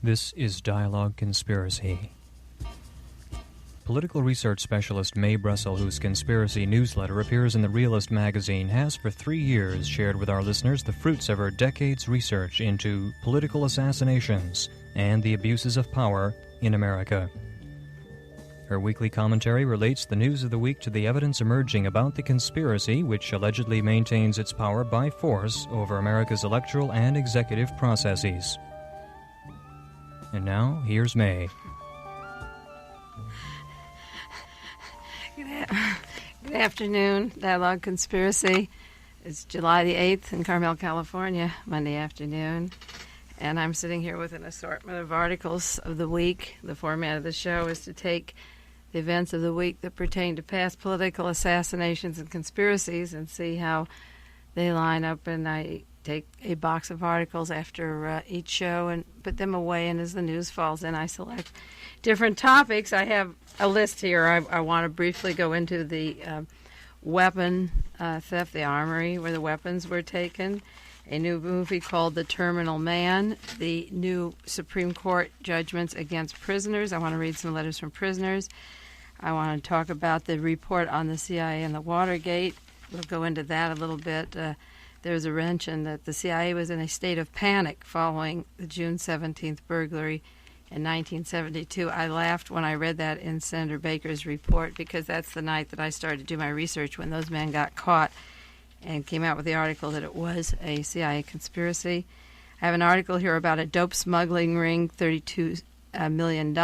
This is Dialogue Conspiracy. Political research specialist Mae Brussell, whose conspiracy newsletter appears in the Realist magazine, has for 3 years shared with our listeners the fruits of her decades' research into political assassinations and the abuses of power in America. Her weekly commentary relates the news of the week to the evidence emerging about the conspiracy which allegedly maintains its power by force over America's electoral and executive processes. And now, here's Mae. Good afternoon, Dialogue Conspiracy. It's July the 8th in Carmel, California, Monday afternoon. And I'm sitting here with an assortment of articles of the week. The format of the show is to take the events of the week that pertain to past political assassinations and conspiracies and see how they line up. And I take a box of articles after each show and put them away. And as the news falls in, I select different topics. I have a list here. I want to briefly go into the weapon theft, the armory where the weapons were taken, a new movie called The Terminal Man, the new Supreme Court judgments against prisoners. I want to read some letters from prisoners. I want to talk about the report on the CIA and the Watergate. We'll go into that a little bit. There's a mention that the CIA was in a state of panic following the June 17th burglary in 1972. I laughed when I read that in Senator Baker's report because that's the night that I started to do my research when those men got caught and came out with the article that it was a CIA conspiracy. I have an article here about a dope smuggling ring, $32 million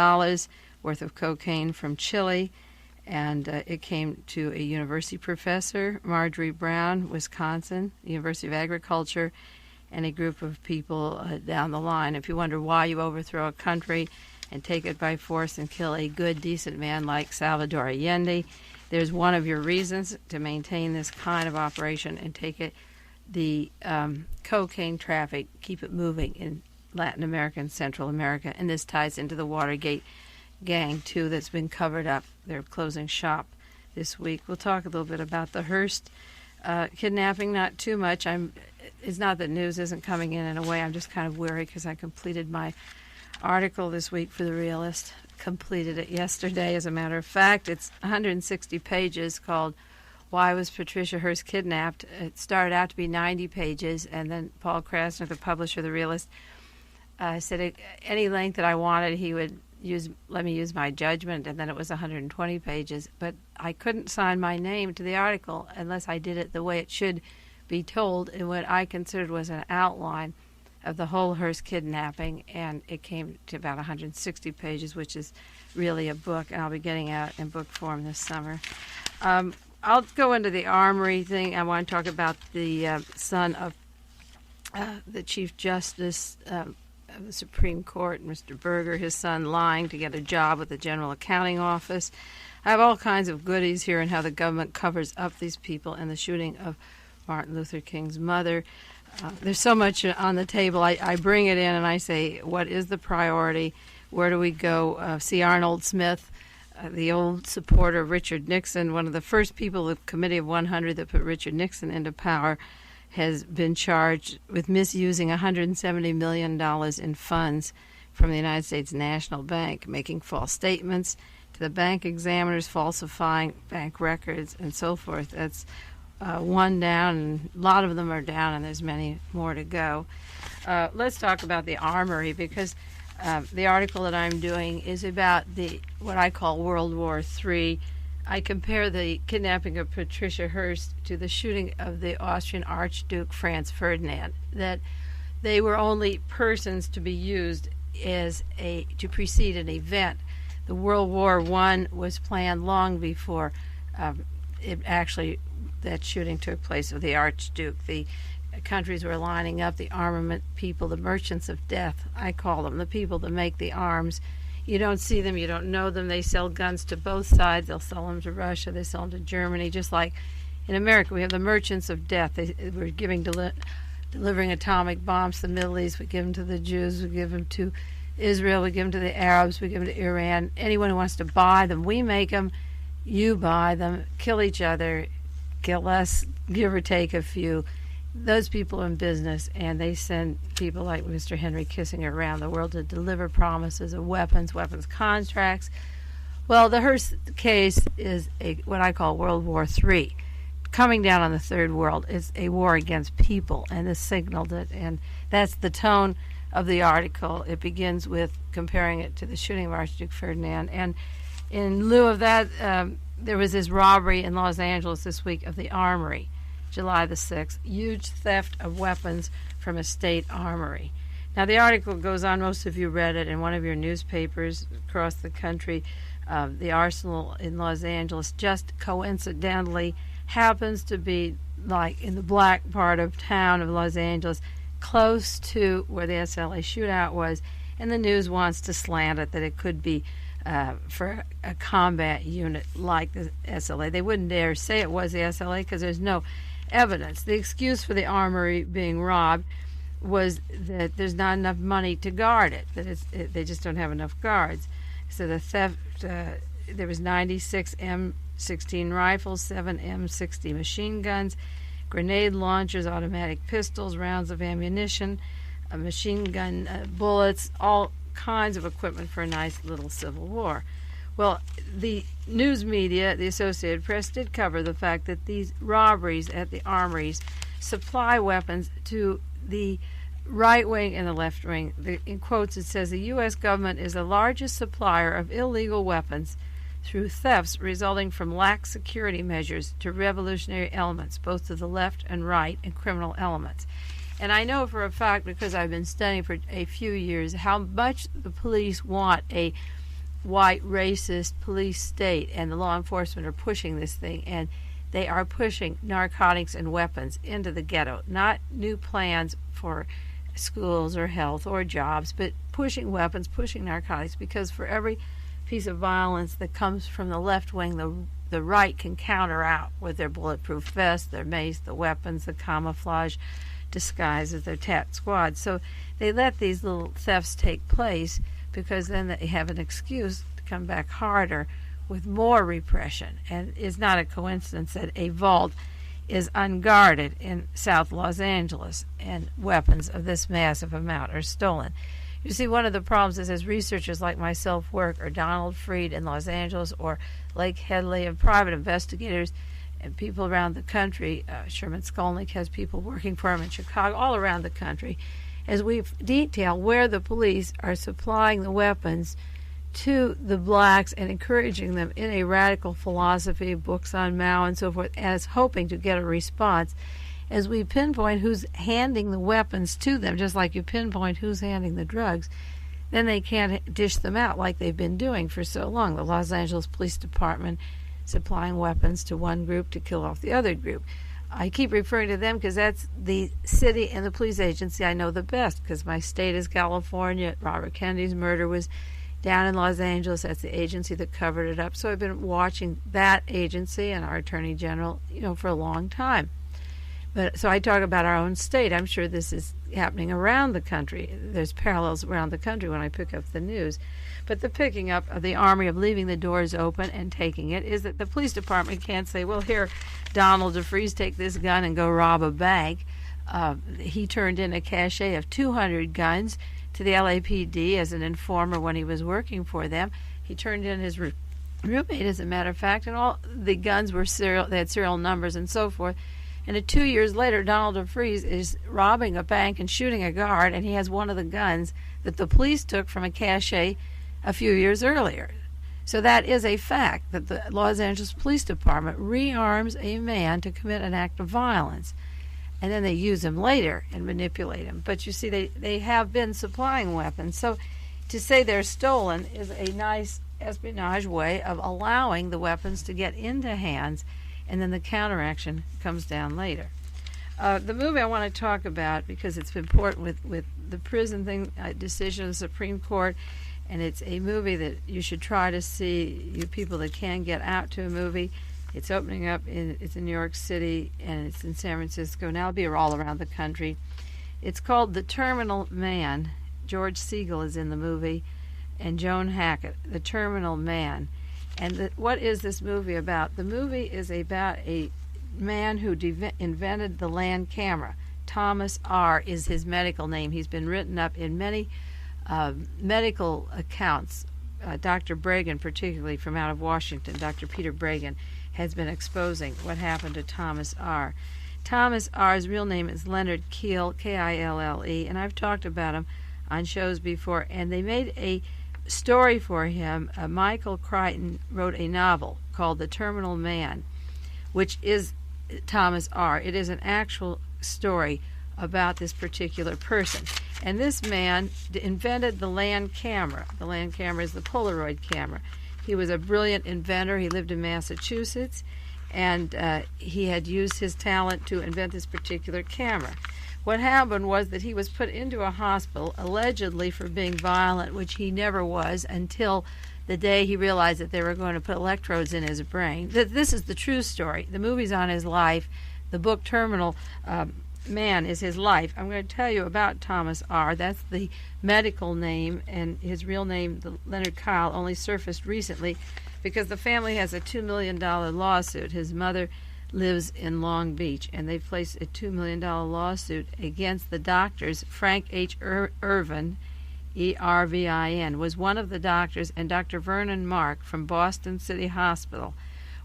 worth of cocaine from Chile, and it came to a university professor, Marjorie Brown, Wisconsin, University of Agriculture, and a group of people down the line. If you wonder why you overthrow a country and take it by force and kill a good, decent man like Salvador Allende, there's one of your reasons to maintain this kind of operation and take it, the cocaine traffic, keep it moving in Latin America and Central America. And this ties into the Watergate gang, too, that's been covered up. They're closing shop this week. We'll talk a little bit about the Hearst kidnapping, not too much. It's not that news isn't coming in a way. I'm just kind of weary because I completed my article this week for The Realist. Completed it yesterday, as a matter of fact. It's 160 pages called Why Was Patricia Hearst Kidnapped? It started out to be 90 pages, and then Paul Krasner, the publisher of The Realist, said any length that I wanted, he would let me use my judgment, and then it was 120 pages. But I couldn't sign my name to the article unless I did it the way it should be told in what I considered was an outline of the whole Hearst kidnapping, and it came to about 160 pages, which is really a book, and I'll be getting out in book form this summer. I'll go into the armory thing. I want to talk about the son of the Chief Justice of the Supreme Court, Mr. Berger, his son lying to get a job with the General Accounting Office. I have all kinds of goodies here and how the government covers up these people and the shooting of Martin Luther King's mother. There's so much on the table. I bring it in and I say, what is the priority? Where do we go? See Arnold Smith, the old supporter of Richard Nixon, one of the first people, the Committee of 100 that put Richard Nixon into power, has been charged with misusing $170 million in funds from the United States National Bank, making false statements to the bank examiners, falsifying bank records, and so forth. That's one down, and a lot of them are down, and there's many more to go. Let's talk about the armory, because the article that I'm doing is about what I call World War III. I compare the kidnapping of Patricia Hearst to the shooting of the Austrian Archduke Franz Ferdinand, that they were only persons to be used to precede an event. The World War I was planned long before that shooting took place of the Archduke. The countries were lining up, the armament people, the merchants of death, I call them, the people that make the arms. You don't see them, you don't know them. They sell guns to both sides. They'll sell them to Russia, they sell them to Germany. Just like in America, we have the merchants of death. We're delivering atomic bombs to the Middle East. We give them to the Jews, we give them to Israel, we give them to the Arabs, we give them to Iran. Anyone who wants to buy them, we make them, you buy them, kill each other, kill us, give or take a few. those people are in business, and they send people like Mr. Henry Kissinger around the world to deliver promises of weapons contracts. Well, the Hearst case is what I call World War III. Coming down on the Third World is a war against people, and this signaled it, and that's the tone of the article. It begins with comparing it to the shooting of Archduke Ferdinand, and in lieu of that, there was this robbery in Los Angeles this week of the Armory, July the 6th, huge theft of weapons from a state armory. Now, the article goes on, most of you read it in one of your newspapers across the country. The arsenal in Los Angeles just coincidentally happens to be like in the black part of town of Los Angeles, close to where the SLA shootout was, and the news wants to slant it that it could be for a combat unit like the SLA. They wouldn't dare say it was the SLA because there's no evidence. The excuse for the armory being robbed was that there's not enough money to guard it, that they just don't have enough guards. So the theft, there was 96 M16 rifles, 7 M60 machine guns, grenade launchers, automatic pistols, rounds of ammunition, machine gun bullets, all kinds of equipment for a nice little civil war. Well, the news media, the Associated Press, did cover the fact that these robberies at the armories supply weapons to the right wing and the left wing. In quotes, it says the U.S. government is the largest supplier of illegal weapons through thefts resulting from lax security measures to revolutionary elements, both to the left and right, and criminal elements. And I know for a fact, because I've been studying for a few years, how much the police want a white racist police state, and the law enforcement are pushing this thing, and they are pushing narcotics and weapons into the ghetto. Not new plans for schools or health or jobs, but pushing weapons, pushing narcotics, because for every piece of violence that comes from the left wing, the right can counter out with their bulletproof vests, their mace, the weapons, the camouflage disguises, their tat squad. So they let these little thefts take place because then they have an excuse to come back harder with more repression. And it's not a coincidence that a vault is unguarded in South Los Angeles and weapons of this massive amount are stolen. You see, one of the problems is as researchers like myself work, or Donald Freed in Los Angeles, or Lake Headley, and private investigators and people around the country. Sherman Skolnick has people working for him in Chicago, all around the country, as we detail where the police are supplying the weapons to the blacks and encouraging them in a radical philosophy, books on Mao and so forth, as hoping to get a response. As we pinpoint who's handing the weapons to them, just like you pinpoint who's handing the drugs, then they can't dish them out like they've been doing for so long. The Los Angeles Police Department supplying weapons to one group to kill off the other group. I keep referring to them because that's the city and the police agency I know the best, because my state is California. Robert Kennedy's murder was down in Los Angeles. That's the agency that covered it up. So I've been watching that agency and our Attorney General, for a long time. But so I talk about our own state. I'm sure this is happening around the country. There's parallels around the country when I pick up the news. But the picking up of the armory, of leaving the doors open and taking it, is that the police department can't say, well, here, Donald DeFreeze, take this gun and go rob a bank. He turned in a cache of 200 guns to the LAPD as an informer when he was working for them. He turned in his roommate, as a matter of fact, and all the guns were they had serial numbers and so forth. And 2 years later, Donald DeFreeze is robbing a bank and shooting a guard, and he has one of the guns that the police took from a cache a few years earlier. So that is a fact, that the Los Angeles Police Department rearms a man to commit an act of violence, and then they use him later and manipulate him. But you see, they have been supplying weapons. So to say they're stolen is a nice espionage way of allowing the weapons to get into hands, and then the counteraction comes down later. The movie I want to talk about, because it's important with the prison thing, decision of the Supreme Court, and it's a movie that you should try to see, you people that can get out to a movie. It's opening up, it's in New York City, and it's in San Francisco, and it'll be all around the country. It's called The Terminal Man. George Segal is in the movie, and Joan Hackett, The Terminal Man. And what is this movie about? The movie is about a man who invented the land camera. Thomas R. is his medical name. He's been written up in many medical accounts. Dr. Bregan, particularly from out of Washington, Dr. Peter Bregan, has been exposing what happened to Thomas R. Thomas R.'s real name is Leonard Kille, K-I-L-L-E, and I've talked about him on shows before, and they made a story for him. Michael Crichton wrote a novel called The Terminal Man, which is Thomas R. It is an actual story about this particular person. And this man invented the land camera. The land camera is the Polaroid camera. He was a brilliant inventor. He lived in Massachusetts, and he had used his talent to invent this particular camera. What happened was that he was put into a hospital, allegedly for being violent, which he never was until the day he realized that they were going to put electrodes in his brain. This is the true story. The movie's on his life. The book Terminal Man is his life. I'm going to tell you about Thomas R. That's the medical name, and his real name, Leonard Kille, only surfaced recently because the family has a $2 million lawsuit. His mother lives in Long Beach, and they've placed a $2 million lawsuit against the doctors. Frank H. Ervin, E-R-V-I-N, was one of the doctors, and Dr. Vernon Mark from Boston City Hospital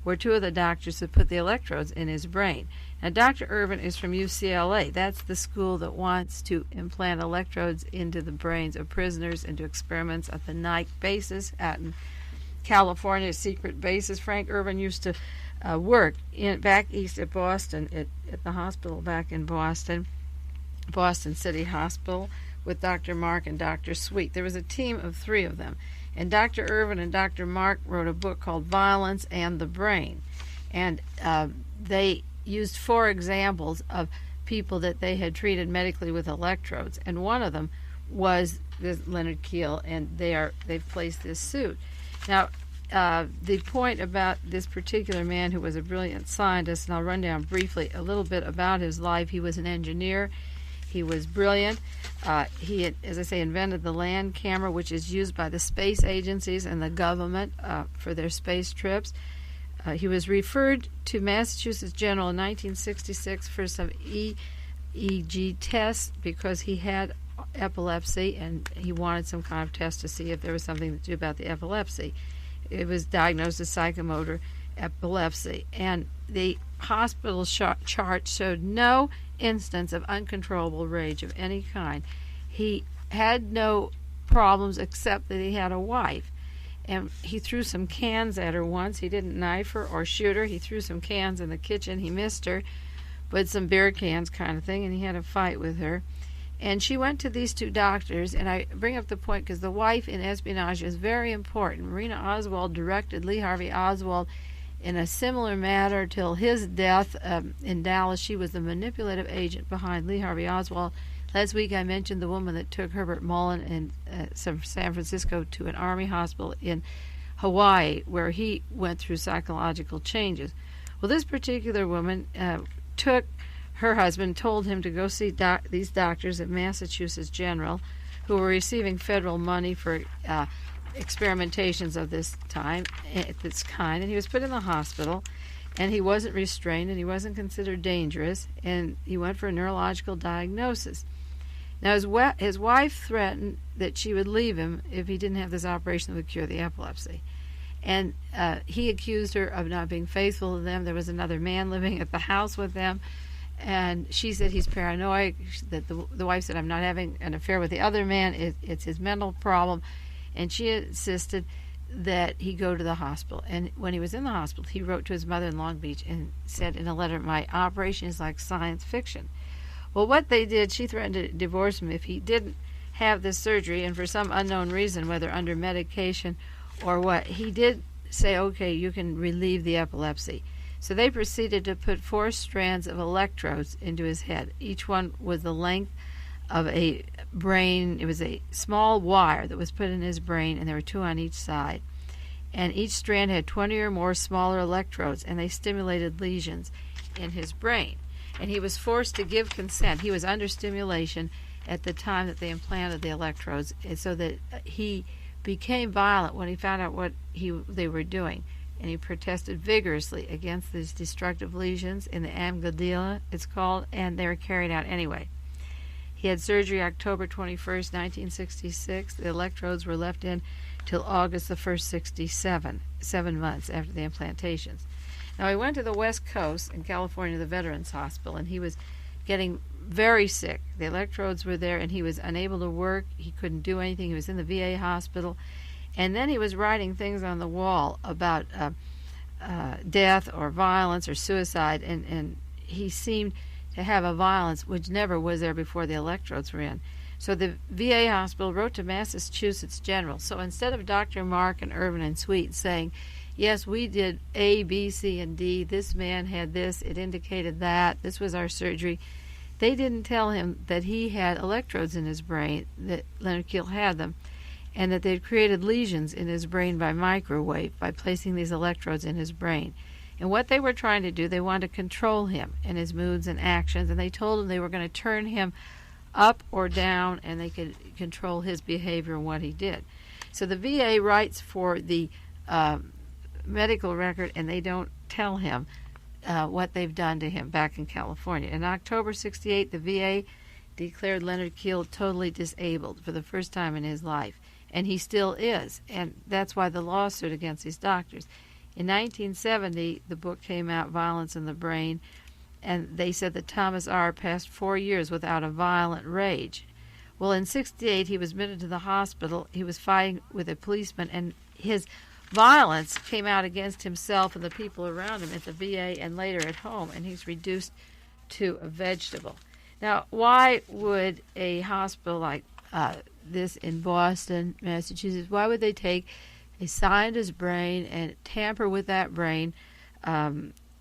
were two of the doctors that put the electrodes in his brain. Now, Dr. Ervin is from UCLA. That's the school that wants to implant electrodes into the brains of prisoners and do experiments at the Nike bases out in California, secret bases. Frank Ervin used to work back east at Boston, at the hospital back in Boston, Boston City Hospital, with Dr. Mark and Dr. Sweet. There was a team of three of them. And Dr. Ervin and Dr. Mark wrote a book called Violence and the Brain. And they used 4 examples of people that they had treated medically with electrodes. And one of them was this Leonard Kille, and they've placed this suit. Now, the point about this particular man, who was a brilliant scientist, and I'll run down briefly a little bit about his life. He was an engineer. He was brilliant. He had, as I say, invented the land camera, which is used by the space agencies and the government for their space trips. He was referred to Massachusetts General in 1966 for some EEG tests because he had epilepsy, and he wanted some kind of test to see if there was something to do about the epilepsy. It was diagnosed as psychomotor epilepsy, and the hospital chart showed no instance of uncontrollable rage of any kind. He had no problems except that he had a wife, and he threw some cans at her once. He didn't knife her or shoot her. He threw some cans in the kitchen. He missed her, but some beer cans kind of thing, and he had a fight with her. And she went to these 2 doctors, and I bring up the point because the wife in espionage is very important. Marina Oswald directed Lee Harvey Oswald in a similar manner till his death in Dallas. She was the manipulative agent behind Lee Harvey Oswald. Last week I mentioned the woman that took Herbert Mullen in San Francisco to an army hospital in Hawaii, where he went through psychological changes. Well, this particular woman took her husband, told him to go see these doctors at Massachusetts General, who were receiving federal money for experimentations of this kind, and he was put in the hospital, and he wasn't restrained, and he wasn't considered dangerous, and he went for a neurological diagnosis. Now, his wife threatened that she would leave him if he didn't have this operation that would cure the epilepsy. And he accused her of not being faithful to them. There was another man living at the house with them, and she said he's paranoid. That the wife said, I'm not having an affair with the other man. It's his mental problem. And she insisted that he go to the hospital. And when he was in the hospital, he wrote to his mother in Long Beach and said in a letter, my operation is like science fiction. Well, what they did, she threatened to divorce him if he didn't have this surgery, and for some unknown reason, whether under medication or what, he did say, okay, you can relieve the epilepsy. So they proceeded to put 4 strands of electrodes into his head. Each one was the length of a brain. It was a small wire that was put in his brain, and there were 2 on each side. And each strand had 20 or more smaller electrodes, and they stimulated lesions in his brain. And he was forced to give consent. He was under stimulation at the time that they implanted the electrodes, and so that he became violent when he found out what they were doing. and he protested vigorously against these destructive lesions in the amygdala, it's called, and they were carried out anyway. He had surgery October 21st, 1966. The electrodes were left in till August the 1st, 67, 7 months after the implantations. Now, he went to the West Coast in California, the Veterans Hospital, and he was getting very sick. The electrodes were there, and he was unable to work. He couldn't do anything. He was in the VA hospital. And then he was writing things on the wall about death or violence or suicide, and he seemed to have a violence which never was there before the electrodes were in. So the VA hospital wrote to Massachusetts General. So instead of Dr. Mark and Irvin and Sweet saying, yes, we did A, B, C, and D, this man had this, it indicated that, this was our surgery, they didn't tell him that he had electrodes in his brain, that Leonard Keele had them, and that they'd created lesions in his brain by microwave, by placing these electrodes in his brain. And what they were trying to do, they wanted to control him and his moods and actions, and they told him they were going to turn him up or down, and they could control his behavior and what he did. So the VA writes for the medical record, and they don't tell him what they've done to him back in California. In October 68, the VA declared Leonard Keele totally disabled for the first time in his life, and he still is, and that's why the lawsuit against these doctors. In 1970, the book came out, Violence in the Brain, and they said that Thomas R. passed 4 years without a violent rage. Well, in 68, he was admitted to the hospital. He was fighting with a policeman, and his violence came out against himself and the people around him at the VA and later at home, and he's reduced to a vegetable. Now, why would a hospital like this in Boston, Massachusetts, why would they take a scientist's brain and tamper with that brain?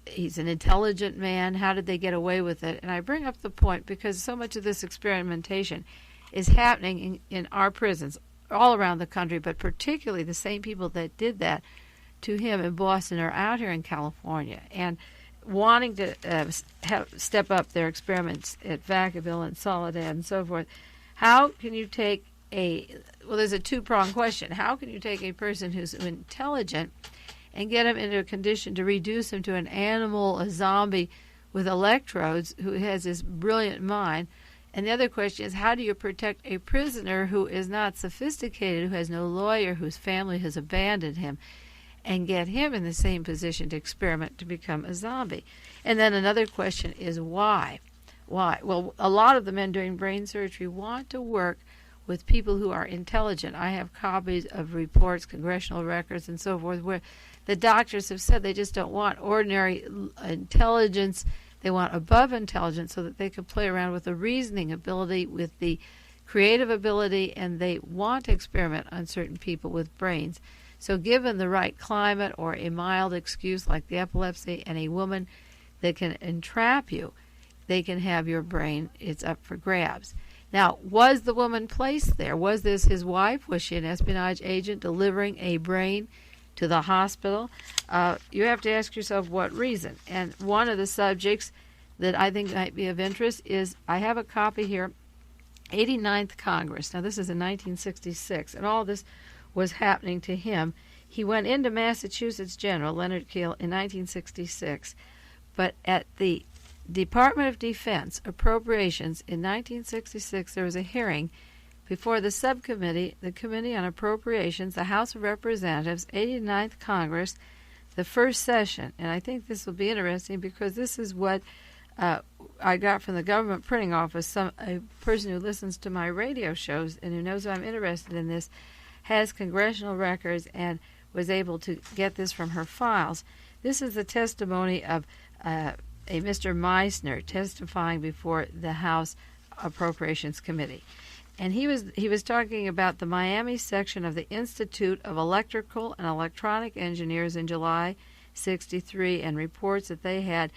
He's an intelligent man. How did they get away with it? And I bring up the point because so much of this experimentation is happening in our prisons all around the country, but particularly the same people that did that to him in Boston are out here in California and wanting to step up their experiments at Vacaville and Soledad and so forth. How can you take there's a two-pronged question. How can you take a person who's intelligent and get him into a condition to reduce him to an animal, a zombie with electrodes, who has this brilliant mind? And the other question is, how do you protect a prisoner who is not sophisticated, who has no lawyer, whose family has abandoned him, and get him in the same position to experiment to become a zombie? And then another question is why? Why? Well, a lot of the men doing brain surgery want to work with people who are intelligent. I have copies of reports, congressional records, and so forth, where the doctors have said they just don't want ordinary intelligence. They want above intelligence so that they can play around with the reasoning ability, with the creative ability, and they want to experiment on certain people with brains. So given the right climate or a mild excuse like the epilepsy and a woman that can entrap you, they can have your brain. It's up for grabs. Now, was the woman placed there? Was this his wife? Was she an espionage agent delivering a brain to the hospital? You have to ask yourself what reason. And one of the subjects that I think might be of interest is, I have a copy here, 89th Congress. Now, this is in 1966, and all this was happening to him. He went into Massachusetts General, Leonard Keele, in 1966, but at the Department of Defense Appropriations in 1966, there was a hearing before the subcommittee, the Committee on Appropriations, the House of Representatives, 89th Congress, the first session. And I think this will be interesting because this is what I got from the government printing office. A person who listens to my radio shows and who knows I'm interested in this has congressional records and was able to get this from her files. This is the testimony of a Mr. Meissner testifying before the House Appropriations Committee. And he was talking about the Miami section of the Institute of Electrical and Electronic Engineers in July 63, and reports that they had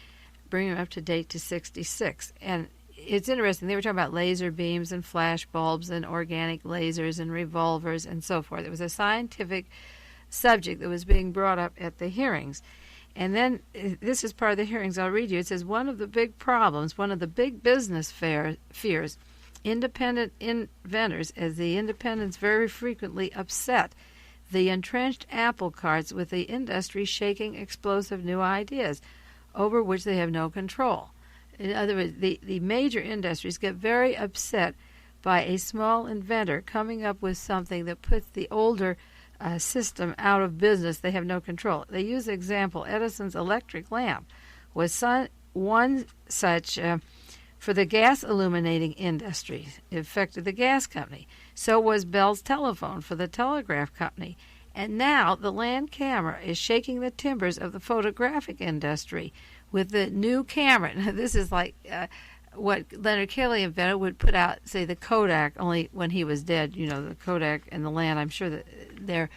bring them up to date to 66. And it's interesting. They were talking about laser beams and flash bulbs and organic lasers and revolvers and so forth. It was a scientific subject that was being brought up at the hearings. And then this is part of the hearings. I'll read you. It says, one of the big problems, one of the big business fears, independent inventors, as the independents very frequently upset the entrenched apple carts with the industry shaking explosive new ideas over which they have no control. In other words, the major industries get very upset by a small inventor coming up with something that puts the older system out of business. They have no control. They use the example, Edison's electric lamp was one such for the gas illuminating industry. It affected the gas company. So was Bell's telephone for the telegraph company. And now the land camera is shaking the timbers of the photographic industry with the new camera. Now, this is like what Leonard Kelly invented, would put out, say, the Kodak, only when he was dead. You know, the Kodak and the land, I'm sure that they're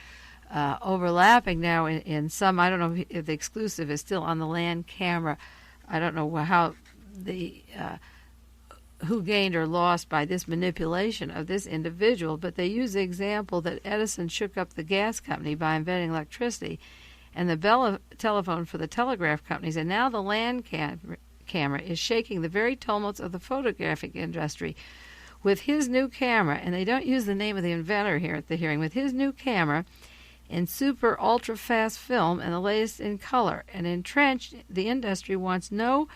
overlapping now in some. I don't know if the exclusive is still on the land camera. I don't know how the who gained or lost by this manipulation of this individual, but they use the example that Edison shook up the gas company by inventing electricity, and the Bell telephone for the telegraph companies, and now the land camera is shaking the very tumults of the photographic industry with his new camera, and they don't use the name of the inventor here at the hearing, with his new camera in super ultra fast film and the latest in color. And entrenched, the industry wants no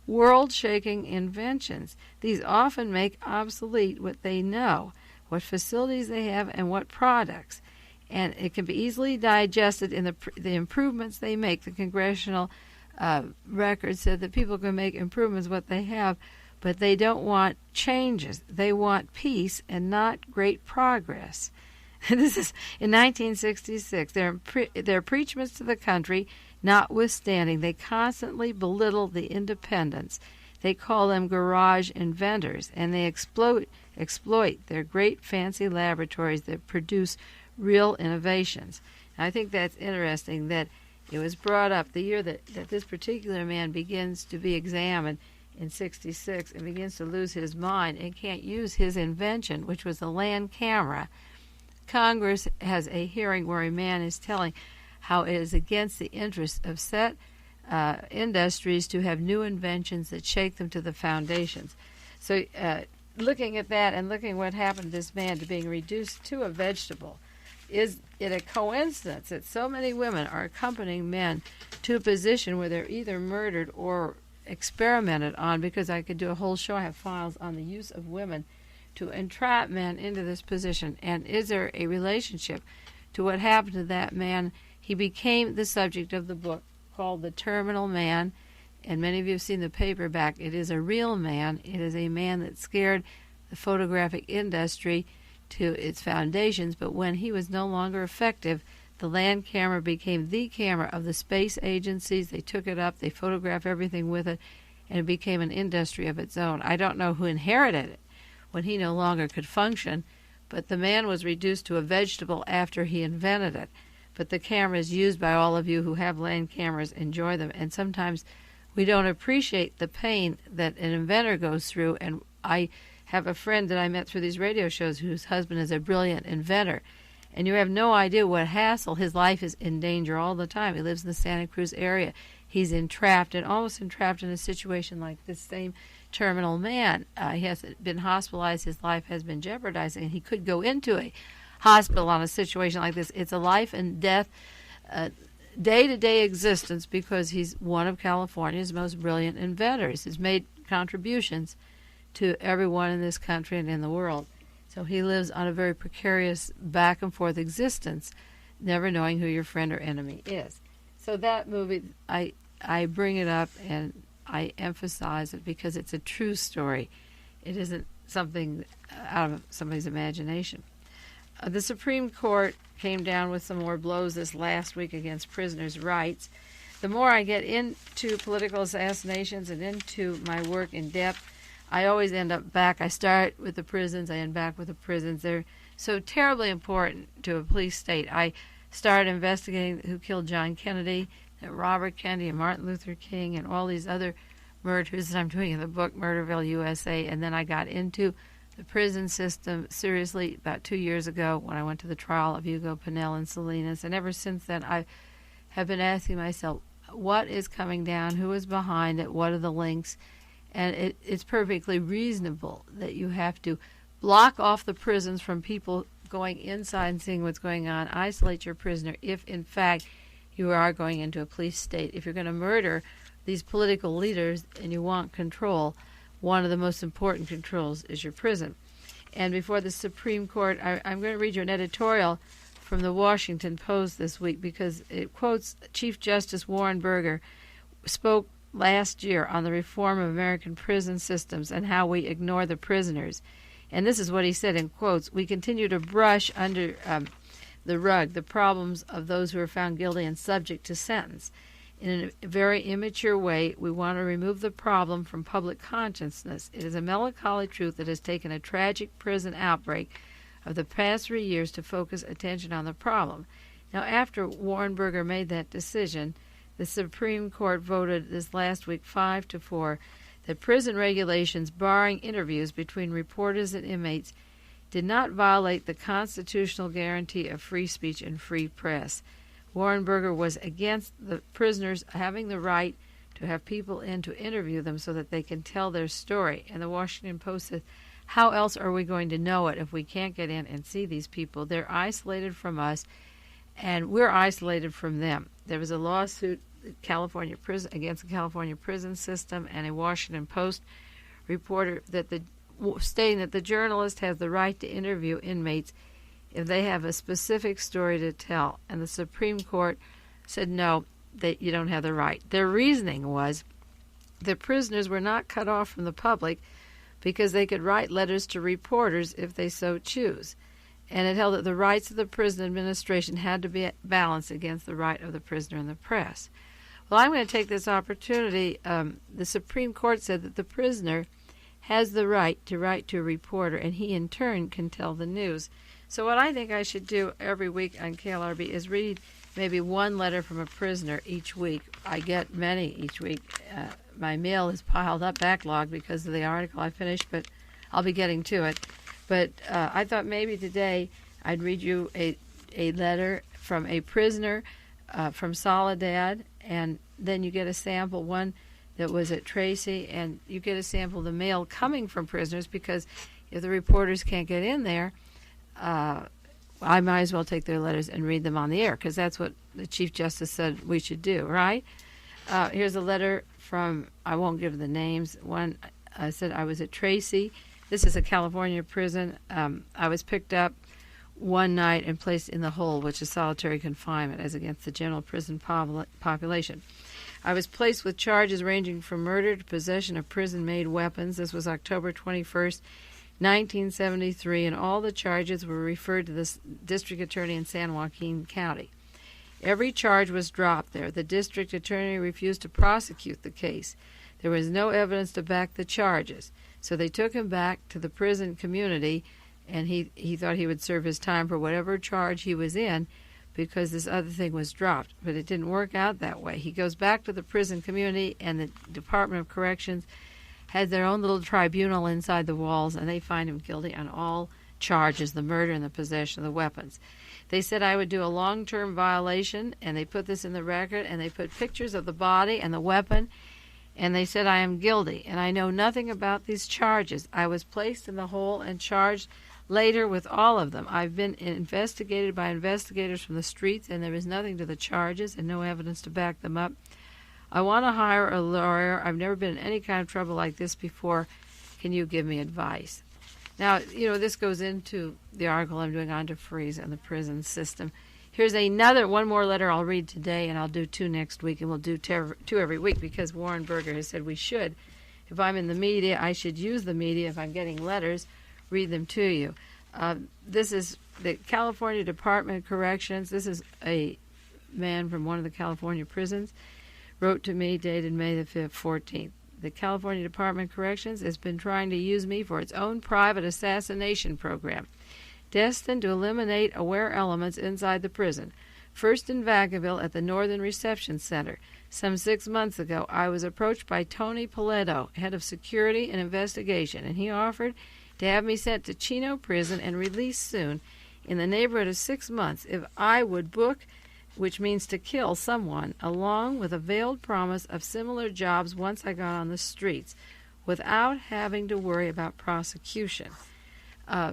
world-shaking inventions. These often make obsolete what they know, what facilities they have, and what products. And it can be easily digested in the improvements they make. The congressional record said that people can make improvements what they have, but they don't want changes. They want peace and not great progress. This is in 1966. Their preachments to the country notwithstanding, they constantly belittle the independents. They call them garage inventors, and they exploit their great fancy laboratories that produce real innovations. And I think that's interesting that it was brought up the year that this particular man begins to be examined in 66 and begins to lose his mind and can't use his invention, which was the land camera. Congress has a hearing where a man is telling how it is against the interests of set industries to have new inventions that shake them to the foundations. So looking at that and looking what happened to this man to being reduced to a vegetable, is it a coincidence that so many women are accompanying men to a position where they're either murdered or experimented on? Because I could do a whole show. I have files on the use of women to entrap men into this position. And is there a relationship to what happened to that man? He became the subject of the book called The Terminal Man, and many of you have seen the paperback. It is a real man. It is a man that scared the photographic industry to its foundations, but when he was no longer effective, the land camera became the camera of the space agencies. They took it up, they photographed everything with it, and it became an industry of its own. I don't know who inherited it when he no longer could function, but the man was reduced to a vegetable after he invented it. But the camera is used by all of you who have land cameras. Enjoy them. And sometimes we don't appreciate the pain that an inventor goes through. And I have a friend that I met through these radio shows whose husband is a brilliant inventor. And you have no idea what hassle. His life is in danger all the time. He lives in the Santa Cruz area. He's entrapped and almost entrapped in a situation like this same terminal man. He has been hospitalized. His life has been jeopardized, and he could go into a hospital on a situation like this. It's a life and death, day-to-day existence, because he's one of California's most brilliant inventors. He's made contributions to everyone in this country and in the world. So he lives on a very precarious back-and-forth existence, never knowing who your friend or enemy is. So that movie, I bring it up and I emphasize it because it's a true story. It isn't something out of somebody's imagination. The Supreme Court came down with some more blows this last week against prisoners' rights. The more I get into political assassinations and into my work in depth, I always end up back. I start with the prisons, I end back with the prisons. They're so terribly important to a police state. I started investigating who killed John Kennedy, Robert Kennedy, and Martin Luther King, and all these other murders that I'm doing in the book, Murderville, USA. And then I got into the prison system seriously about 2 years ago when I went to the trial of Hugo Pinell and Salinas. And ever since then, I have been asking myself, what is coming down? Who is behind it? What are the links? And it's perfectly reasonable that you have to block off the prisons from people going inside and seeing what's going on. Isolate your prisoner if, in fact, you are going into a police state. If you're going to murder these political leaders and you want control, one of the most important controls is your prison. And before the Supreme Court, I'm going to read you an editorial from the Washington Post this week because it quotes Chief Justice Warren Burger spoke last year on the reform of American prison systems and how we ignore the prisoners. And this is what he said in quotes: "We continue to brush under the rug the problems of those who are found guilty and subject to sentence. In a very immature way, we want to remove the problem from public consciousness. It is a melancholy truth that has taken a tragic prison outbreak of the past 3 years to focus attention on the problem." Now, after Warren Burger made that decision, the Supreme Court voted this last week 5-4 that prison regulations barring interviews between reporters and inmates did not violate the constitutional guarantee of free speech and free press. Warren Burger was against the prisoners having the right to have people in to interview them so that they can tell their story. And the Washington Post says, how else are we going to know it if we can't get in and see these people? They're isolated from us, and we're isolated from them. There was a lawsuit California prison against the California prison system, and a Washington Post reporter stating that the journalist has the right to interview inmates if they have a specific story to tell. And the Supreme Court said, no, that you don't have the right. Their reasoning was the prisoners were not cut off from the public because they could write letters to reporters if they so choose. And it held that the rights of the prison administration had to be balanced against the right of the prisoner and the press. Well, I'm going to take this opportunity. The Supreme Court said that the prisoner has the right to write to a reporter, and he in turn can tell the news. So what I think I should do every week on KLRB is read maybe one letter from a prisoner each week. I get many each week. My mail is piled up, backlogged because of the article I finished, but I'll be getting to it. But I thought maybe today I'd read you a letter from a prisoner from Soledad, and then you get a sample, one that was at Tracy, and you get a sample of the mail coming from prisoners, because if the reporters can't get in there, I might as well take their letters and read them on the air, because that's what the Chief Justice said we should do, right? Here's a letter from, I won't give the names. One said, I was at Tracy. This is a California prison. I was picked up one night and placed in the hole, which is solitary confinement, as against the general prison population. I was placed with charges ranging from murder to possession of prison-made weapons. This was October 21st, 1973, and all the charges were referred to the district attorney in San Joaquin County. Every charge was dropped there. The district attorney refused to prosecute the case. There was no evidence to back the charges, so they took him back to the prison community, and he thought he would serve his time for whatever charge he was in, because this other thing was dropped. But it didn't work out that way. He goes back to the prison community, and the Department of Corrections has their own little tribunal inside the walls, and they find him guilty on all charges, the murder and the possession of the weapons. They said I would do a long-term violation, and they put this in the record, and they put pictures of the body and the weapon, and they said I am guilty, and I know nothing about these charges. I was placed in the hole and charged later with all of them. I've been investigated by investigators from the streets, and there is nothing to the charges and no evidence to back them up. I want to hire a lawyer. I've never been in any kind of trouble like this before. Can you give me advice? Now, this goes into the article I'm doing on DeFreeze and the prison system. Here's one more letter I'll read today, and I'll do two next week, and we'll do two every week, because Warren Burger has said we should. If I'm in the media, I should use the media. If I'm getting letters, read them to you. This is the California Department of Corrections. This is a man from one of the California prisons. Wrote to me, dated May the 5th, 14th. The California Department of Corrections has been trying to use me for its own private assassination program, destined to eliminate aware elements inside the prison. First in Vacaville at the Northern Reception Center. Some 6 months ago, I was approached by Tony Paletto, head of security and investigation, and he offered to have me sent to Chino Prison and released soon, in the neighborhood of 6 months, if I would book, which means to kill someone, along with a veiled promise of similar jobs once I got on the streets, without having to worry about prosecution.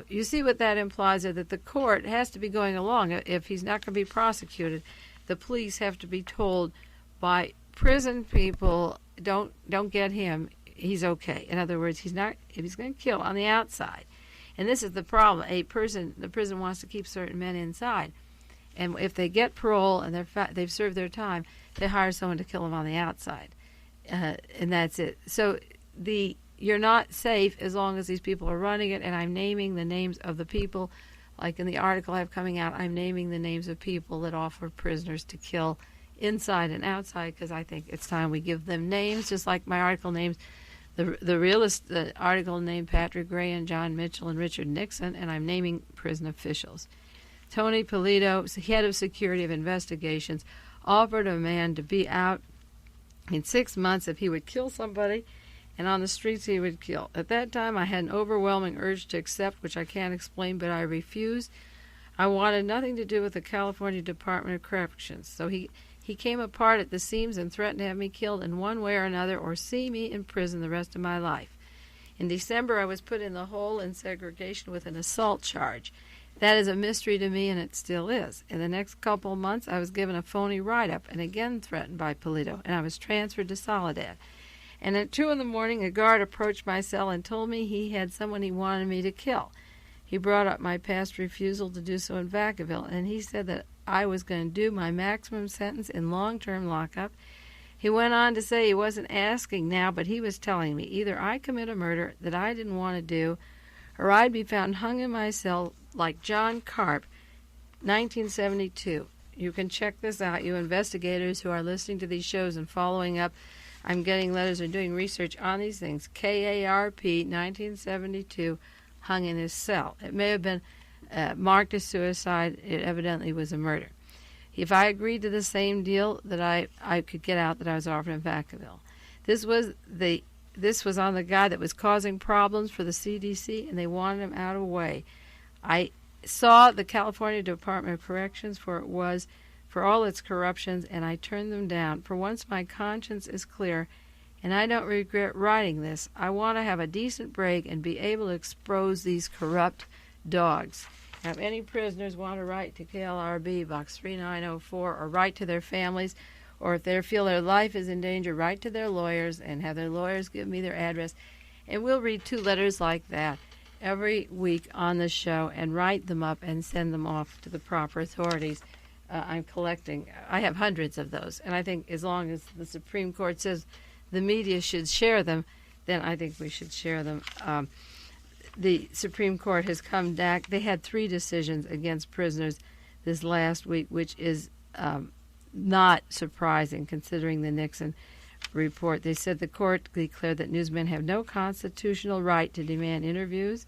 You see what that implies is that the court has to be going along. If he's not going to be prosecuted, the police have to be told by prison people, don't get him, he's okay. In other words, he's going to kill on the outside. And this is the problem. The prison wants to keep certain men inside. And if they get parole and they've served their time, they hire someone to kill them on the outside. And that's it. So you're not safe as long as these people are running it, and I'm naming the names of the people. Like in the article I have coming out, I'm naming the names of people that offer prisoners to kill inside and outside, because I think it's time we give them names, just like my article names the article named Patrick Gray and John Mitchell and Richard Nixon, and I'm naming prison officials. Tony Polito, head of security of investigations, offered a man to be out in 6 months if he would kill somebody, and on the streets he would kill. At that time, I had an overwhelming urge to accept, which I can't explain, but I refused. I wanted nothing to do with the California Department of Corrections. So he came apart at the seams and threatened to have me killed in one way or another, or see me in prison the rest of my life. In December, I was put in the hole in segregation with an assault charge. That is a mystery to me, and it still is. In the next couple of months, I was given a phony write-up and again threatened by Polito, and I was transferred to Soledad. And at 2 a.m, a guard approached my cell and told me he had someone he wanted me to kill. He brought up my past refusal to do so in Vacaville, and he said that I was going to do my maximum sentence in long-term lockup. He went on to say he wasn't asking now, but he was telling me either I commit a murder that I didn't want to do, or I'd be found hung in my cell like John Carp, 1972. You can check this out, you investigators who are listening to these shows and following up. I'm getting letters or doing research on these things. KARP, 1972, hung in his cell. It may have been marked as suicide. It evidently was a murder. If I agreed to the same deal that I could get out that I was offered in Vacaville. This was on the guy that was causing problems for the CDC, and they wanted him out of the way. I saw the California Department of Corrections for all its corruptions, and I turned them down. For once, my conscience is clear, and I don't regret writing this. I want to have a decent break and be able to expose these corrupt dogs. Now, if any prisoners want to write to KLRB, Box 3904, or write to their families, or if they feel their life is in danger, write to their lawyers and have their lawyers give me their address. And we'll read 2 letters like that every week on the show and write them up and send them off to the proper authorities. I'm collecting. I have hundreds of those. And I think as long as the Supreme Court says the media should share them, then I think we should share them. The Supreme Court has come back. They had 3 decisions against prisoners this last week, which is not surprising considering the Nixon report. They said the court declared that newsmen have no constitutional right to demand interviews.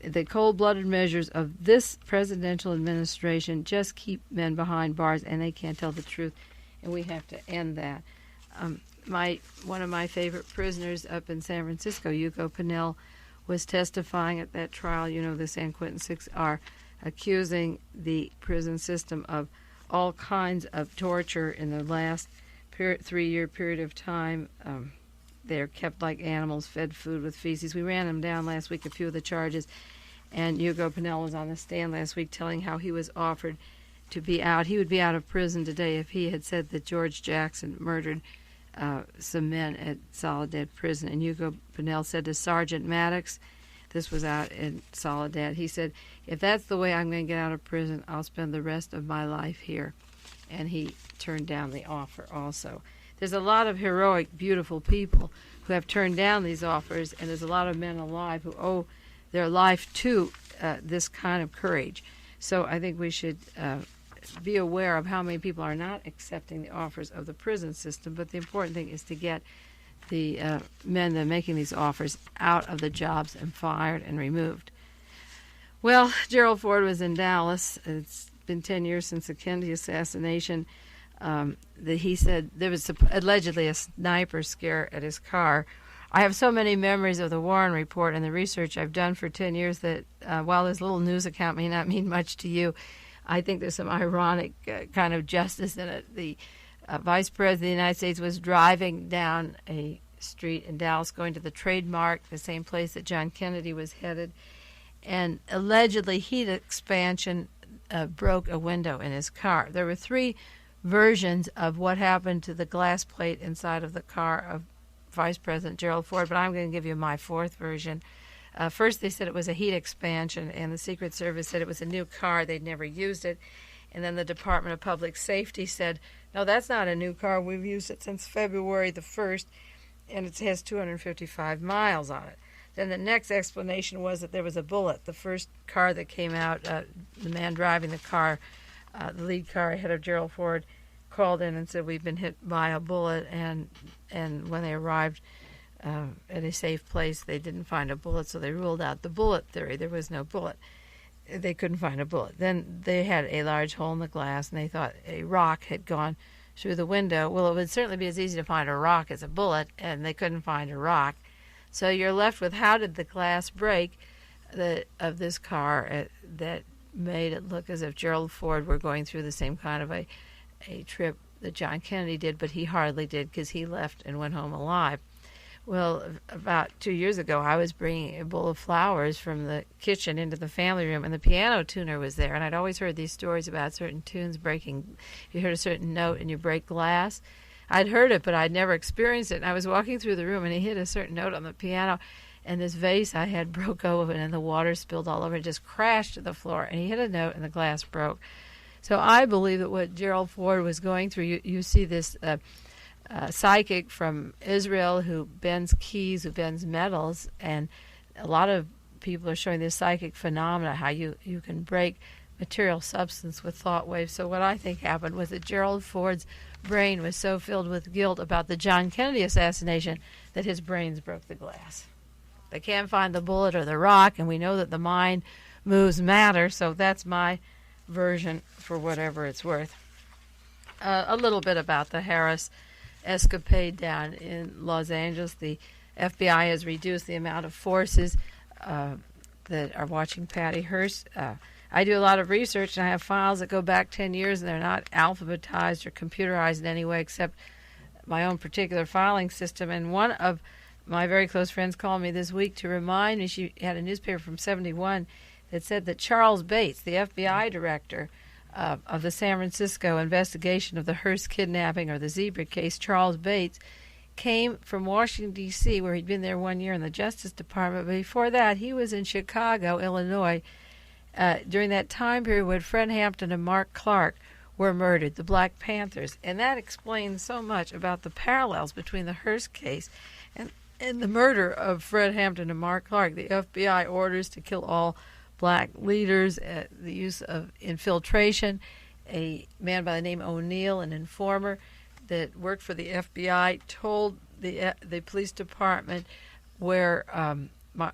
The cold-blooded measures of this presidential administration just keep men behind bars, and they can't tell the truth, and we have to end that. One of my favorite prisoners up in San Francisco, Yuko Pinnell, was testifying at that trial. You know, the San Quentin Six are accusing the prison system of all kinds of torture in the last 3-year period of time. They're kept like animals, fed food with feces. We ran them down last week, a few of the charges, and Hugo Pinnell was on the stand last week telling how he was offered to be out. He would be out of prison today if he had said that George Jackson murdered some men at Soledad Prison. And Hugo Pinnell said to Sergeant Maddox, this was out in Soledad, he said, if that's the way I'm going to get out of prison, I'll spend the rest of my life here. And he turned down the offer also. There's a lot of heroic, beautiful people who have turned down these offers, and there's a lot of men alive who owe their life to this kind of courage. So I think we should be aware of how many people are not accepting the offers of the prison system, but the important thing is to get the men that are making these offers out of the jobs and fired and removed. Well, Gerald Ford was in Dallas. It's been 10 years since the Kennedy assassination. That he said there was allegedly a sniper scare at his car. I have so many memories of the Warren Report and the research I've done for 10 years that while this little news account may not mean much to you, I think there's some ironic kind of justice in it. The Vice President of the United States was driving down a street in Dallas going to the Trademark, the same place that John Kennedy was headed, and allegedly heat expansion broke a window in his car. There were three versions of what happened to the glass plate inside of the car of Vice President Gerald Ford, but I'm going to give you my fourth version. First, they said it was a heat expansion, and the Secret Service said it was a new car. They'd never used it. And then the Department of Public Safety said, no, that's not a new car. We've used it since February the 1st, and it has 255 miles on it. Then the next explanation was that there was a bullet. The first car that came out, the man driving the car, the lead car ahead of Gerald Ford, called in and said, we've been hit by a bullet, and when they arrived at a safe place, they didn't find a bullet, so they ruled out the bullet theory. There was no bullet. They couldn't find a bullet. Then they had a large hole in the glass, and they thought a rock had gone through the window. Well, it would certainly be as easy to find a rock as a bullet, and they couldn't find a rock. So you're left with, how did the glass break of this car that made it look as if Gerald Ford were going through the same kind of a trip that John Kennedy did, but he hardly did because he left and went home alive. Well, about 2 years ago, I was bringing a bowl of flowers from the kitchen into the family room, and the piano tuner was there. And I'd always heard these stories about certain tunes breaking. You heard a certain note and you break glass. I'd heard it, but I'd never experienced it. And I was walking through the room, and he hit a certain note on the piano, and this vase I had broke open, and the water spilled all over. It just crashed to the floor, and he hit a note, and the glass broke. So I believe that what Gerald Ford was going through, you see this psychic from Israel who bends keys, who bends metals, and a lot of people are showing this psychic phenomena, how you can break material substance with thought waves. So what I think happened was that Gerald Ford's brain was so filled with guilt about the John Kennedy assassination that his brains broke the glass. They can't find the bullet or the rock, and we know that the mind moves matter, so that's my version for whatever it's worth. A little bit about the Harris escapade down in Los Angeles. The FBI has reduced the amount of forces that are watching Patty Hearst. I do a lot of research, and I have files that go back 10 years, and they're not alphabetized or computerized in any way except my own particular filing system. And one of my very close friends called me this week to remind me, she had a newspaper from 71 that said that Charles Bates, the FBI director of the San Francisco investigation of the Hearst kidnapping, or the Zebra case, Charles Bates, came from Washington, D.C., where he'd been there 1 year in the Justice Department. But before that, he was in Chicago, Illinois, during that time period when Fred Hampton and Mark Clark were murdered, the Black Panthers. And that explains so much about the parallels between the Hearst case and the murder of Fred Hampton and Mark Clark. The FBI orders to kill all black leaders, the use of infiltration. A man by the name O'Neill, an informer that worked for the FBI, told the police department where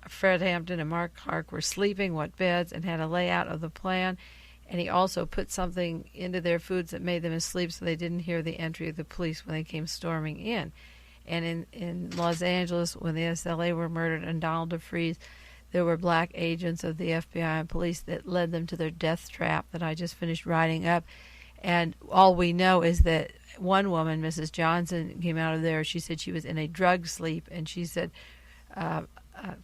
Fred Hampton and Mark Clark were sleeping, what beds, and had a layout of the plan. And he also put something into their foods that made them asleep so they didn't hear the entry of the police when they came storming in. And in Los Angeles, when the SLA were murdered and Donald DeFreeze, there were black agents of the FBI and police that led them to their death trap that I just finished writing up. And all we know is that one woman, Mrs. Johnson, came out of there. She said she was in a drug sleep, and she said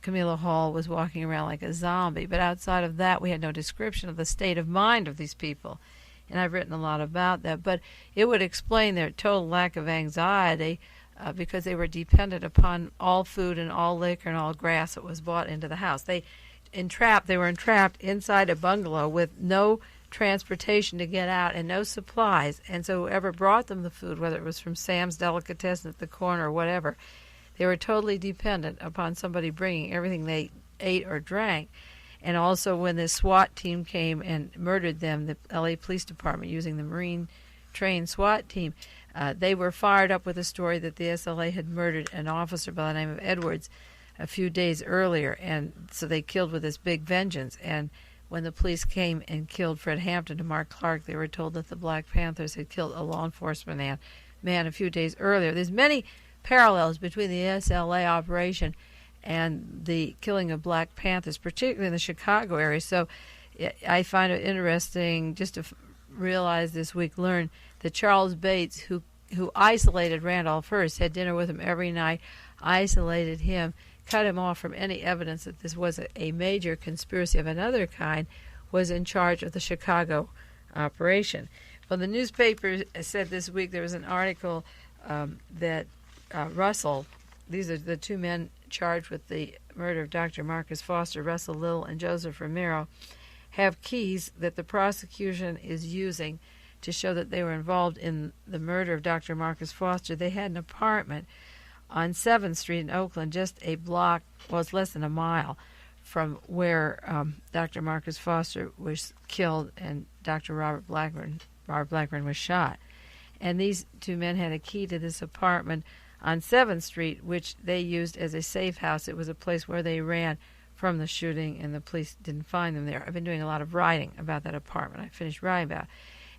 Camilla Hall was walking around like a zombie. But outside of that, we had no description of the state of mind of these people. And I've written a lot about that. But it would explain their total lack of anxiety because they were dependent upon all food and all liquor and all grass that was bought into the house. They were entrapped inside a bungalow with no transportation to get out and no supplies. And so whoever brought them the food, whether it was from Sam's Delicatessen at the corner or whatever, they were totally dependent upon somebody bringing everything they ate or drank. And also when the SWAT team came and murdered them, the LA Police Department, using the Marine trained SWAT team, they were fired up with a story that the SLA had murdered an officer by the name of Edwards a few days earlier, and so they killed with this big vengeance. And when the police came and killed Fred Hampton and Mark Clark, they were told that the Black Panthers had killed a law enforcement man a few days earlier. There's many parallels between the SLA operation and the killing of Black Panthers, particularly in the Chicago area. So I find it interesting just to realize this week, learn that Charles Bates, who isolated Randolph Hearst, had dinner with him every night, isolated him, cut him off from any evidence that this was a major conspiracy of another kind, was in charge of the Chicago operation. Well, the newspaper said this week there was an article that Russell, these are the two men charged with the murder of Dr. Marcus Foster, Russell Little and Joseph Romero, have keys that the prosecution is using to show that they were involved in the murder of Dr. Marcus Foster. They had an apartment on 7th Street in Oakland, just a block, well, it's less than a mile from where Dr. Marcus Foster was killed and Dr. Robert Blackburn was shot. And these two men had a key to this apartment on 7th Street, which they used as a safe house. It was a place where they ran from the shooting, and the police didn't find them there. I've been doing a lot of writing about that apartment. I finished writing about it.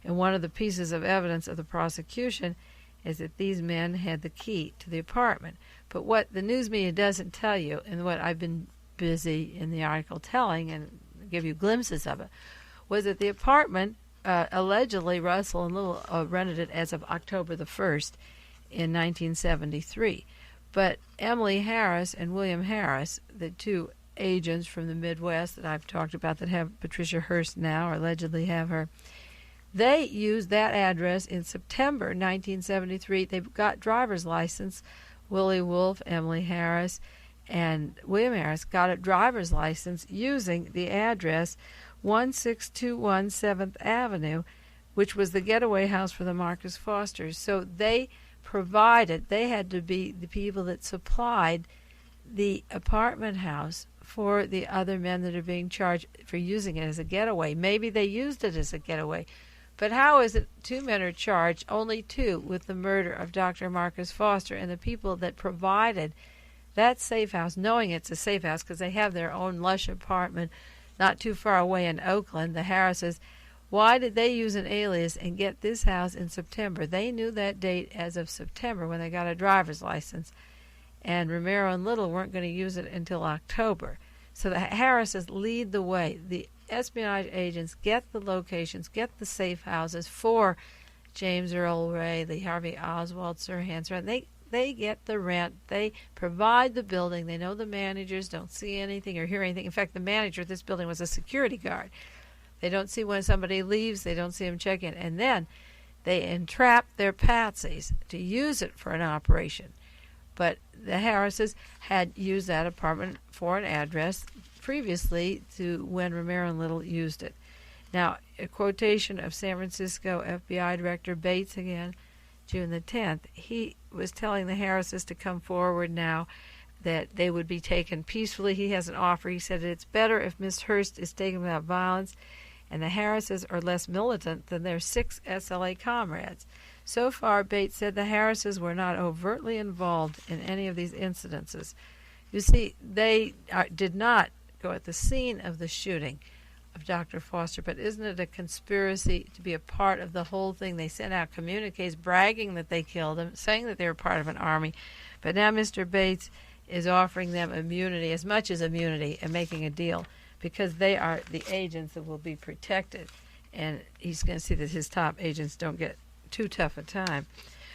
And one of the pieces of evidence of the prosecution is that these men had the key to the apartment. But what the news media doesn't tell you, and what I've been busy in the article telling and give you glimpses of it, was that the apartment, allegedly Russell and Little rented it as of October the 1st in 1973. But Emily Harris and William Harris, the two agents from the Midwest that I've talked about that have Patricia Hearst now, or allegedly have her, they used that address in September 1973. They got driver's license. Willie Wolfe, Emily Harris, and William Harris got a driver's license using the address 1621 7th Avenue, which was the getaway house for the Marcus Fosters. So they had to be the people that supplied the apartment house for the other men that are being charged for using it as a getaway. Maybe they used it as a getaway. But how is it two men are charged, only two, with the murder of Dr. Marcus Foster, and the people that provided that safe house, knowing it's a safe house because they have their own lush apartment not too far away in Oakland, the Harrises, why did they use an alias and get this house in September? They knew that date as of September when they got a driver's license, and Romero and Little weren't going to use it until October. So the Harrises lead the way. The espionage agents get the locations, get the safe houses for James Earl Ray, Lee Harvey Oswald, Sirhan Sirhan. They get the rent. They provide the building. They know the managers don't see anything or hear anything. In fact, the manager of this building was a security guard. They don't see when somebody leaves. They don't see him check in. And then they entrap their patsies to use it for an operation. But the Harrises had used that apartment for an address previously to when Romero and Little used it. Now, a quotation of San Francisco FBI Director Bates again, June the 10th, he was telling the Harrises to come forward now, that they would be taken peacefully. He has an offer. He said it's better if Miss Hearst is taken without violence, and the Harrises are less militant than their 6 SLA comrades. So far, Bates said the Harrises were not overtly involved in any of these incidences. You see, they did not go at the scene of the shooting of Dr. Foster, but isn't it a conspiracy to be a part of the whole thing? They sent out communiques bragging that they killed him, saying that they were part of an army, but now Mr. Bates is offering them immunity, as much as immunity, and making a deal, because they are the agents that will be protected, and he's going to see that his top agents don't get too tough a time.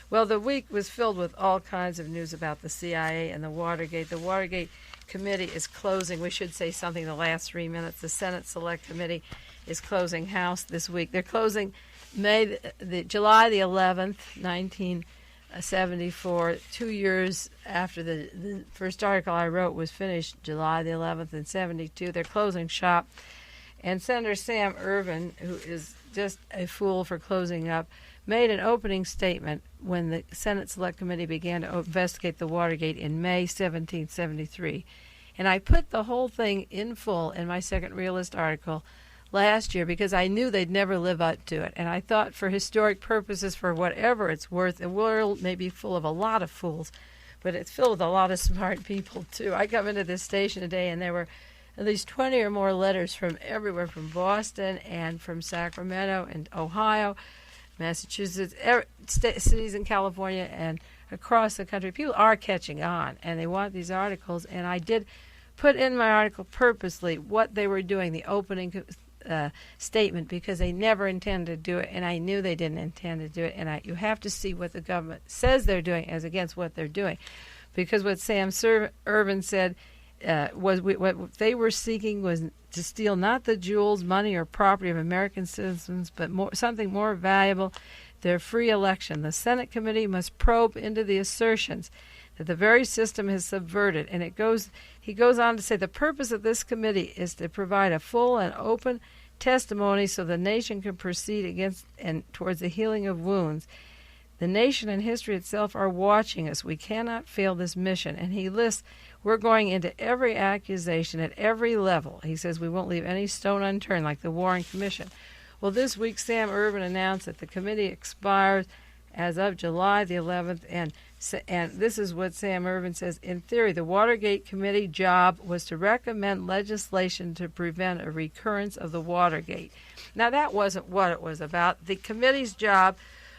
Well, the week was filled with all kinds of news about the CIA and the Watergate. The Watergate Committee is closing. We should say something in the last 3 minutes. The Senate Select Committee is closing house this week. They're closing July the 11th, 1974, 2 years after the first article I wrote was finished, July the 11th in 72. They're closing shop. And Senator Sam Ervin, who is just a fool for closing up, made an opening statement when the Senate Select Committee began to investigate the Watergate in May 1773. And I put the whole thing in full in my second Realist article last year because I knew they'd never live up to it. And I thought for historic purposes, for whatever it's worth, the world may be full of a lot of fools, but it's filled with a lot of smart people, too. I come into this station today, and there were at least 20 or more letters from everywhere, from Boston and from Sacramento and Ohio, Massachusetts, cities in California and across the country. People are catching on, and they want these articles. And I did put in my article purposely what they were doing, the opening statement, because they never intended to do it, and I knew they didn't intend to do it. And you have to see what the government says they're doing as against what they're doing. because what Sam Ervin said was what they were seeking was to steal not the jewels, money, or property of American citizens, but something more valuable, their free election. The Senate committee must probe into the assertions that the very system is subverted. And he goes on to say the purpose of this committee is to provide a full and open testimony so the nation can proceed against and towards the healing of wounds. The nation and history itself are watching us. We cannot fail this mission. And he lists, we're going into every accusation at every level. He says we won't leave any stone unturned, like the Warren Commission. Well, this week Sam Ervin announced that the committee expires as of July the 11th, and this is what Sam Ervin says. In theory, the Watergate Committee job was to recommend legislation to prevent a recurrence of the Watergate. Now, that wasn't what it was about. The committee's job,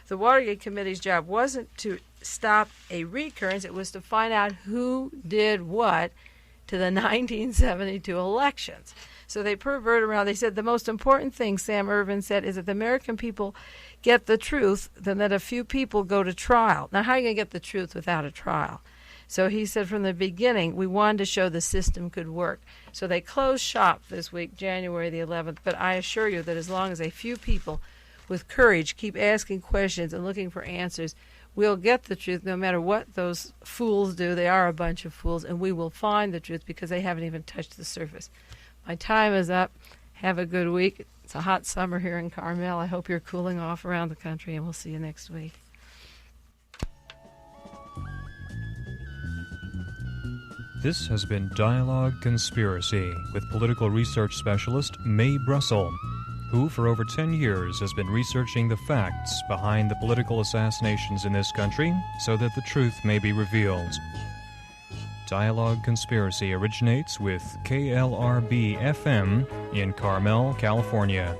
the Watergate Committee's job, wasn't to stop a recurrence. It was to find out who did what to the 1972 elections. So they pervert around. They said the most important thing, Sam Ervin said, is that the American people get the truth than that a few people go to trial. Now, how are you going to get the truth without a trial? So he said from the beginning, we wanted to show the system could work. So they closed shop this week, January the 11th. But I assure you that as long as a few people with courage keep asking questions and looking for answers, we'll get the truth no matter what those fools do. They are a bunch of fools, and we will find the truth because they haven't even touched the surface. My time is up. Have a good week. It's a hot summer here in Carmel. I hope you're cooling off around the country, and we'll see you next week. This has been Dialogue Conspiracy with political research specialist Mae Brussell, who for over 10 years has been researching the facts behind the political assassinations in this country so that the truth may be revealed. Dialogue Conspiracy originates with KLRB-FM in Carmel, California.